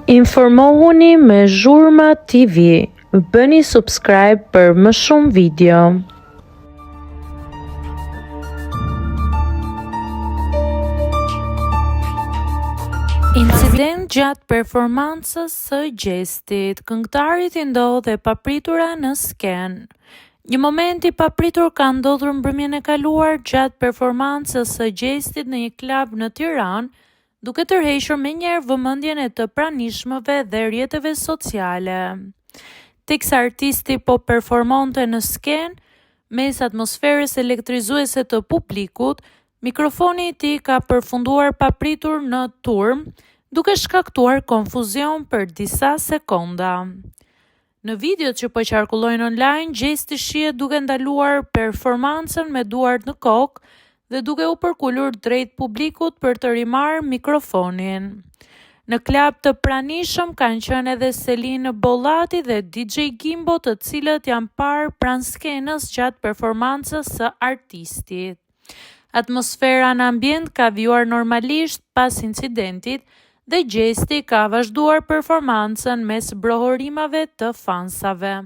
Informohuni me Zhurma TV. Bëni subscribe për më shumë video. Incident gjatë performancës së Gjestit. Këngëtarit i ndodhe papritura në sken. Një moment i papritur ka ndodhur mbrëmjen e kaluar gjatë performancës së Gjestit në një klub në Tiranë, duke tërhequr menjëherë vëmendjen e të pranishmëve dhe rrjeteve sociale. Teksa artisti po performonte në sken, mes atmosferës elektrizuese të publikut, mikrofoni i tij ka përfunduar papritur në turm, duke shkaktuar konfuzion për disa sekonda. Në videot që po qarkullojnë online, Gjesti shihet duke ndaluar performancën me duart në kokë dhe duke u përkulur drejt publikut për të rimarrë mikrofonin. Në klub të pranishëm kanë qenë edhe Selin Bollati dhe DJ Gimbo, të cilët janë parë pranë skenës gjatë performancës së artistit. Atmosfera në ambient ka vjuar normalisht pas incidentit dhe Gjesti ka vazhduar performancën mes brohorimave të fansave.